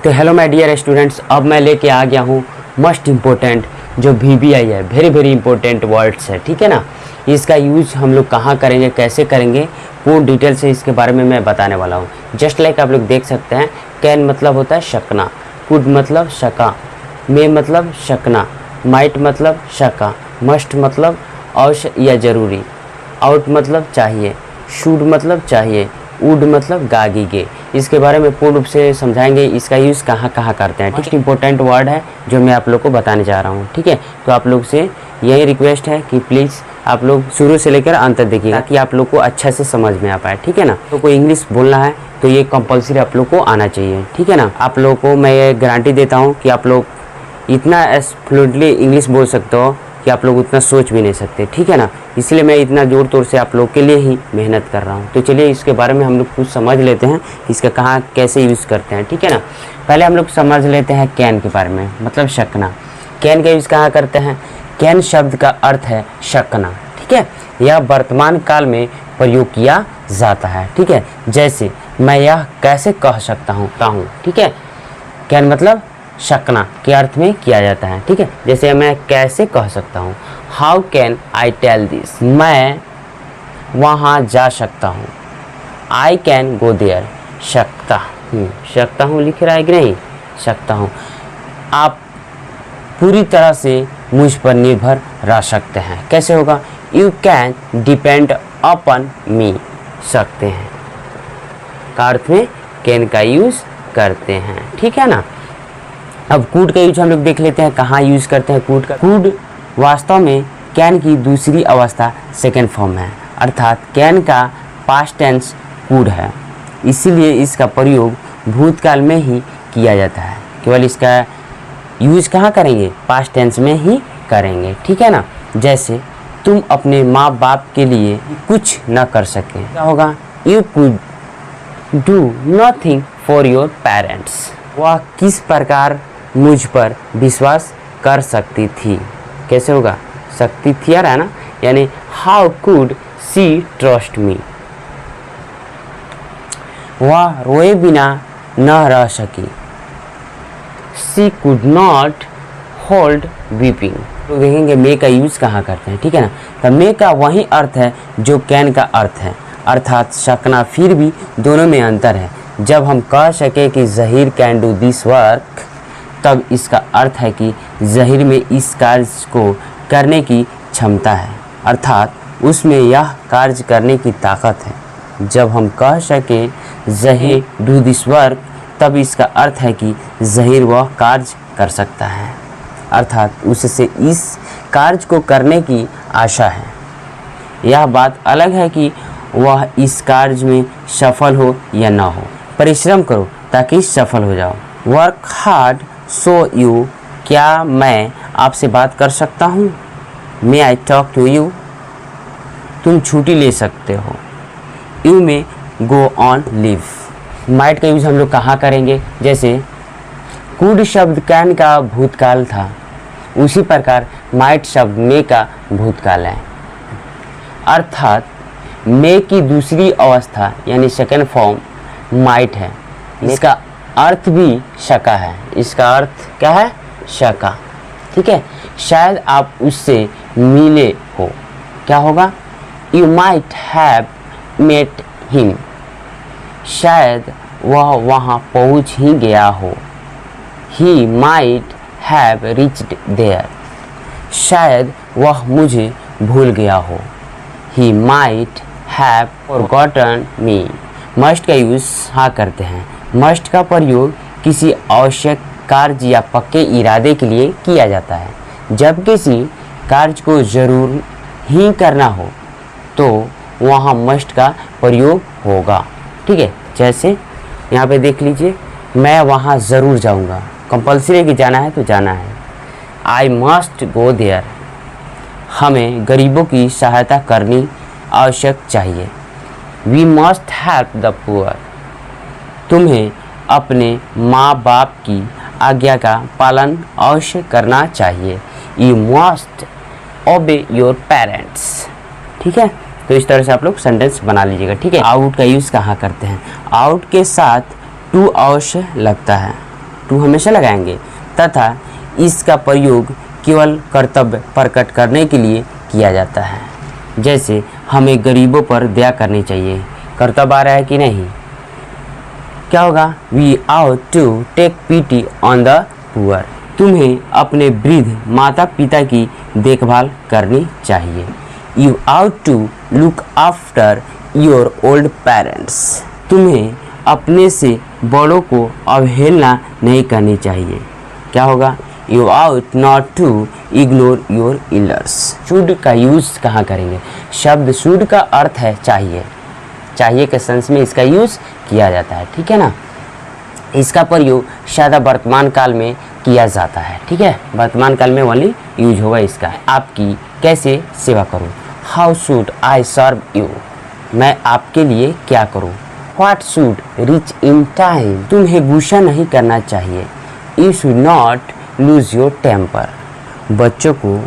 तो hello my dear students, अब मैं लेके आ गया हूँ मोस्ट इम्पोर्टेंट जो VBI है, वेरी इंपॉर्टेंट वर्ड्स है। ठीक है ना। इसका यूज़ हम लोग कहाँ करेंगे, कैसे करेंगे, पूर्ण डिटेल से इसके बारे में मैं बताने वाला हूँ। जस्ट लाइक आप लोग देख सकते हैं, कैन मतलब होता है शकना, कुड मतलब शका, मे मतलब शकना, माइट मतलब शका, मस्ट मतलब अवश्य या ज़रूरी, आउट मतलब चाहिए, शुड मतलब चाहिए, वुड मतलब गागीगे। इसके बारे में पूर्ण रूप से समझाएंगे, इसका यूज़ कहाँ कहाँ करते हैं। ठीक, इंपॉर्टेंट वर्ड है जो मैं आप लोग को बताने जा रहा हूँ। ठीक है, तो आप लोग से यही रिक्वेस्ट है कि प्लीज़ आप लोग शुरू से लेकर अंत तक देखिएगा ताकि आप लोग को अच्छा से समझ में आ पाए। ठीक है ना। तो कोई इंग्लिश बोलना है तो ये कंपलसरी आप लोग को आना चाहिए। ठीक है ना। आप लोगों को मैं ये गारंटी देता हूँ कि आप लोग इतना फ्लुएंटली इंग्लिश बोल सकते हो कि आप लोग उतना सोच भी नहीं सकते। ठीक है ना। इसलिए मैं इतना ज़ोर तोर से आप लोग के लिए ही मेहनत कर रहा हूँ। तो चलिए इसके बारे में हम लोग कुछ समझ लेते हैं, इसका कहाँ कैसे यूज़ करते हैं। ठीक है ना। पहले हम लोग समझ लेते हैं कैन के बारे में, मतलब शकना। कैन का यूज़ कहाँ करते हैं। कैन शब्द का अर्थ है शकना। ठीक है, यह वर्तमान काल में प्रयोग किया जाता है। ठीक है, जैसे मैं यह कैसे कह सकता हूँ। ठीक है, कैन मतलब शकना के अर्थ में किया जाता है। ठीक है, जैसे मैं कैसे कह सकता हूँ, how can I tell this, मैं वहाँ जा सकता हूँ। आई कैन गो देयर, सकता हूँ लिख रहा है कि नहीं, सकता हूँ। आप पूरी तरह से मुझ पर निर्भर रह सकते हैं। कैसे होगा, यू कैन डिपेंड अपॉन मी, सकते हैं का अर्थ में कैन का यूज़ करते हैं। ठीक है ना। अब कूड का यूज हम लोग देख लेते हैं, कहाँ यूज़ करते हैं कूड का। कूड वास्तव में कैन की दूसरी अवस्था सेकेंड फॉर्म है, अर्थात कैन का पास्ट टेंस कूड है। इसीलिए इसका प्रयोग भूतकाल में ही किया जाता है। केवल इसका यूज़ कहाँ करेंगे, पास्ट टेंस में ही करेंगे। ठीक है ना। जैसे तुम अपने माँ बाप के लिए कुछ न कर सके, क्या होगा, you could do nothing for your parents. वह किस प्रकार मुझ पर विश्वास कर सकती थी। कैसे होगा, सकती थी यार, है ना, यानी how could see trust me. वह रोए बिना न रह सकी, सी कुड नॉट होल्ड वीपिंग। तो देखेंगे मे का यूज़ कहाँ करते हैं। ठीक है ना। तो मे का वही अर्थ है जो कैन का अर्थ है, अर्थात सकना। फिर भी दोनों में अंतर है। जब हम कह सके कि Zaheer can do this work, तब इसका अर्थ है कि ज़हीर में इस कार्य को करने की क्षमता है, अर्थात उसमें यह कार्य करने की ताकत है। जब हम कह सके ज़हीर डू दिस वर्क, तब इसका अर्थ है कि ज़हीर वह कार्य कर सकता है, अर्थात उससे इस कार्य को करने की आशा है। यह बात अलग है कि वह इस कार्य में सफल हो या न हो। परिश्रम करो ताकि सफल हो जाओ। वर्क हार्ड सो यू, क्या मैं आपसे बात कर सकता हूँ, मे आई टॉक टू यू, तुम छुट्टी ले सकते हो, you may go on leave. Might का यूज़ हम लोग कहाँ करेंगे, जैसे कुड शब्द कैन का भूतकाल था, उसी प्रकार माइट शब्द मे का भूतकाल है, अर्थात मे की दूसरी अवस्था यानी सेकेंड फॉर्म माइट है। इसका अर्थ भी शका है, इसका अर्थ क्या है, शका। ठीक है, शायद आप उससे मिले हो, क्या होगा, you might have met him, शायद वह वहाँ पहुँच ही गया हो। He might have reached there, शायद वह मुझे भूल गया हो। He might have forgotten me. Must का यूज़ हाँ करते हैं। मस्ट का प्रयोग किसी आवश्यक कार्य या पक्के इरादे के लिए किया जाता है। जब किसी कार्य को ज़रूर ही करना हो तो वहाँ मस्ट का प्रयोग होगा। ठीक है, जैसे यहाँ पे देख लीजिए, मैं वहाँ ज़रूर जाऊँगा, कंपल्सरी कि जाना है तो जाना है। आई मस्ट गो देयर, हमें गरीबों की सहायता करनी आवश्यक चाहिए। We must help the poor, तुम्हें अपने माँ बाप की आज्ञा का पालन अवश्य करना चाहिए। यू मस्ट ओबे योर पेरेंट्स। ठीक है, तो इस तरह से आप लोग सेंटेंस बना लीजिएगा। ठीक है, आउट का यूज़ कहाँ करते हैं, आउट के साथ टू अवश्य लगता है, टू हमेशा लगाएंगे, तथा इसका प्रयोग केवल कर्तव्य प्रकट करने के लिए किया जाता है। जैसे हमें गरीबों पर दया करनी चाहिए, कर्तव्य आ रहा है कि नहीं, क्या होगा, we ought to take pity on the poor. तुम्हें अपने वृद्ध माता पिता की देखभाल करनी चाहिए, you ought to look after your old parents. तुम्हें अपने से बड़ों को अवहेलना नहीं करनी चाहिए, क्या होगा, you ought not to ignore your elders. Should का यूज़ कहाँ करेंगे, शब्द शुड का अर्थ है चाहिए, चाहिए के सेंस में इसका यूज़ किया जाता है, ठीक है ना। इसका प्रयोग सदा वर्तमान काल में किया जाता है, ठीक है, वर्तमान काल में ओनली यूज होगा इसका। आपकी कैसे सेवा करूं, how should I serve you, मैं आपके लिए क्या करूं, what should reach in time, तुम्हें गुस्सा नहीं करना चाहिए, you should not lose your temper, बच्चों को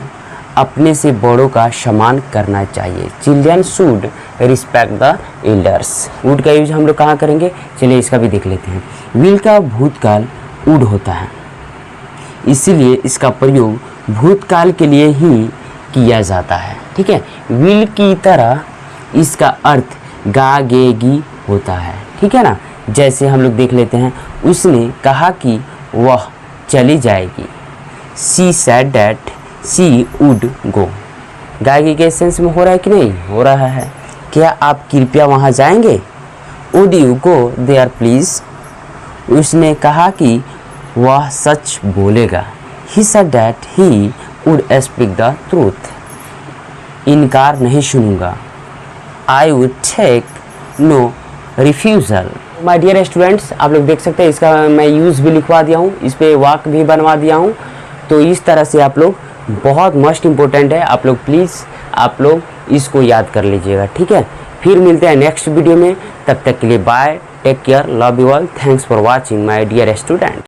अपने से बड़ों का सम्मान करना चाहिए, children should respect the elders. Would का यूज हम लोग कहाँ करेंगे, चलिए इसका भी देख लेते हैं। विल का भूतकाल वुड होता है, इसीलिए इसका प्रयोग भूतकाल के लिए ही किया जाता है, ठीक है। विल की तरह इसका अर्थ गागेगी होता है, ठीक है ना। जैसे हम लोग देख लेते हैं, उसने कहा कि वह चली जाएगी, she said that she would go. गायकी के सेंस में हो रहा है कि नहीं हो रहा है, क्या आप कृपया वहाँ जाएंगे, would you go there please. उसने कहा कि वह सच बोलेगा, he said that he would speak the truth. इनकार नहीं सुनूंगा, I would take no refusal. My dear students, आप लोग देख सकते हैं इसका मैं यूज़ भी लिखवा दिया हूँ, इस पर वाक्य भी बनवा दिया हूँ। तो इस तरह से आप लोग, बहुत मस्ट इम्पोर्टेंट है, आप लोग प्लीज़ आप लोग इसको याद कर लीजिएगा, ठीक है। फिर मिलते हैं नेक्स्ट वीडियो में, तब तक के लिए bye, take care, love you all, thanks for watching my dear student.